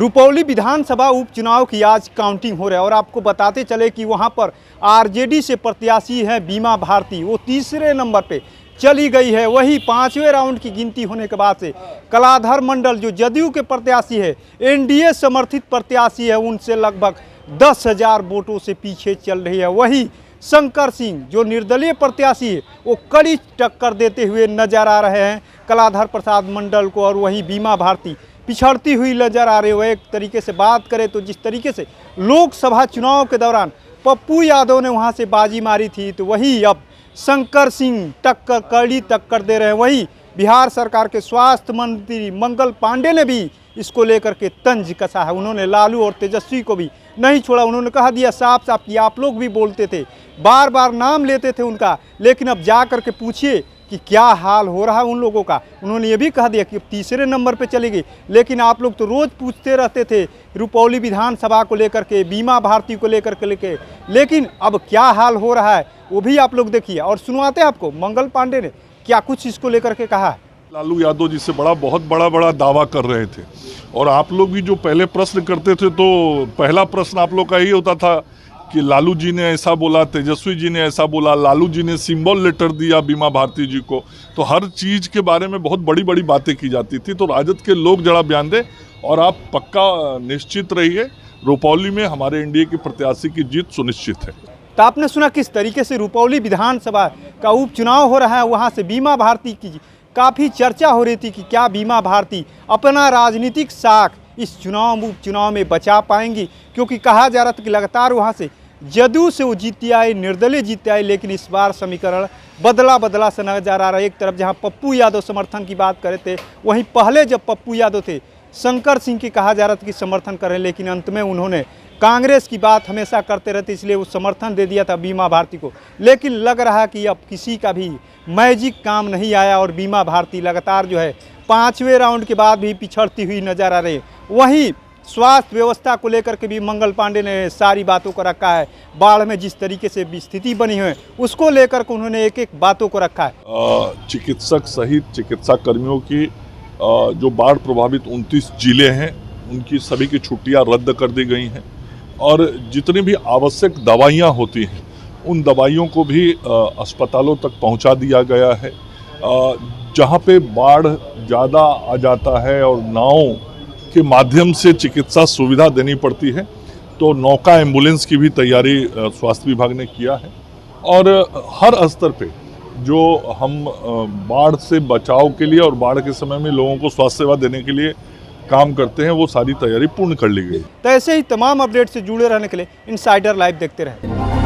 रुपौली विधानसभा उपचुनाव की आज काउंटिंग हो रहा है और आपको बताते चले कि वहां पर आरजेडी से प्रत्याशी है बीमा भारती, वो तीसरे नंबर पे चली गई है। वही पांचवें राउंड की गिनती होने के बाद से कलाधर मंडल जो जदयू के प्रत्याशी है, एनडीए समर्थित प्रत्याशी है, उनसे लगभग 10,000 वोटों से पीछे चल रही है। वही शंकर सिंह जो निर्दलीय प्रत्याशी है वो कड़ी टक्कर देते हुए नजर आ रहे हैं कलाधर प्रसाद मंडल को, और वही बीमा भारती पिछड़ती हुई नजर आ रही है। एक तरीके से बात करें तो जिस तरीके से लोकसभा चुनाव के दौरान पप्पू यादव ने वहां से बाजी मारी थी, तो वही अब शंकर सिंह कड़ी टक्कर दे रहे हैं। वही बिहार सरकार के स्वास्थ्य मंत्री मंगल पांडे ने भी इसको लेकर के तंज कसा है। उन्होंने लालू और तेजस्वी को भी नहीं छोड़ा। उन्होंने कहा दिया साफ साफ कि आप लोग भी बोलते थे, बार बार नाम लेते थे उनका, लेकिन अब जा कर के पूछिए कि क्या हाल हो रहा है उन लोगों का। उन्होंने ये भी कहा दिया कि अब तीसरे नंबर पे चली गई, लेकिन आप लोग तो रोज़ पूछते रहते थे रुपौली विधानसभा को लेकर के, बीमा भारती को लेकर के, लेकिन अब क्या हाल हो रहा है वो भी आप लोग देखिए और सुनवाते हैं आपको मंगल पांडे ने क्या कुछ इसको लेकर के कहा। लालू यादव जी से बहुत बड़ा दावा कर रहे थे, और आप लोग भी जो पहले प्रश्न करते थे तो पहला प्रश्न आप लोग का यही होता था कि लालू जी ने ऐसा बोला, तेजस्वी जी ने ऐसा बोला, लालू जी ने सिंबल लेटर दिया बीमा भारती जी को। तो हर चीज़ के बारे में बहुत बड़ी बड़ी बातें की जाती थी। तो राजद के लोग जरा बयान दें, और आप पक्का निश्चित रहिए रुपौली में हमारे एनडीए के प्रत्याशी की जीत सुनिश्चित है। तो आपने सुना किस तरीके से रुपौली विधानसभा का उपचुनाव हो रहा है, वहाँ से बीमा भारती की काफ़ी चर्चा हो रही थी कि क्या बीमा भारती अपना राजनीतिक साख इस उपचुनाव में बचा पाएंगी, क्योंकि कहा जा रहा था कि लगातार वहाँ से जदयू से वो जीतती आई, निर्दलीय जीतती आई, लेकिन इस बार समीकरण बदला से नजर आ रहा है। एक तरफ जहाँ पप्पू यादव समर्थन की बात करे थे, वहीं पहले जब पप्पू यादव थे शंकर सिंह की कहा जा रहा था कि समर्थन करें, लेकिन अंत में उन्होंने कांग्रेस की बात हमेशा करते रहते, इसलिए वो समर्थन दे दिया था बीमा भारती को। लेकिन लग रहा है कि अब किसी का भी मैजिक काम नहीं आया और बीमा भारती लगातार जो है पांचवें राउंड के बाद भी पिछड़ती हुई नजर आ रही है। वहीं स्वास्थ्य व्यवस्था को लेकर के भी मंगल पांडे ने सारी बातों को रखा है। बाढ़ में जिस तरीके से स्थिति बनी हुई है उसको लेकर के उन्होंने एक एक बातों को रखा है। चिकित्सक सहित चिकित्सा कर्मियों की जो बाढ़ प्रभावित 29 जिले हैं उनकी सभी की छुट्टियां रद्द कर दी गई हैं, और जितनी भी आवश्यक दवाइयां होती हैं उन दवाइयों को भी अस्पतालों तक पहुंचा दिया गया है। जहां पे बाढ़ ज़्यादा आ जाता है और नाव के माध्यम से चिकित्सा सुविधा देनी पड़ती है, तो नौका एम्बुलेंस की भी तैयारी स्वास्थ्य विभाग ने किया है। और हर स्तर पे जो हम बाढ़ से बचाव के लिए और बाढ़ के समय में लोगों को स्वास्थ्य सेवा देने के लिए काम करते हैं, वो सारी तैयारी पूर्ण कर ली गई। तो ऐसे ही तमाम अपडेट से जुड़े रहने के लिए इनसाइडर लाइव देखते रहें।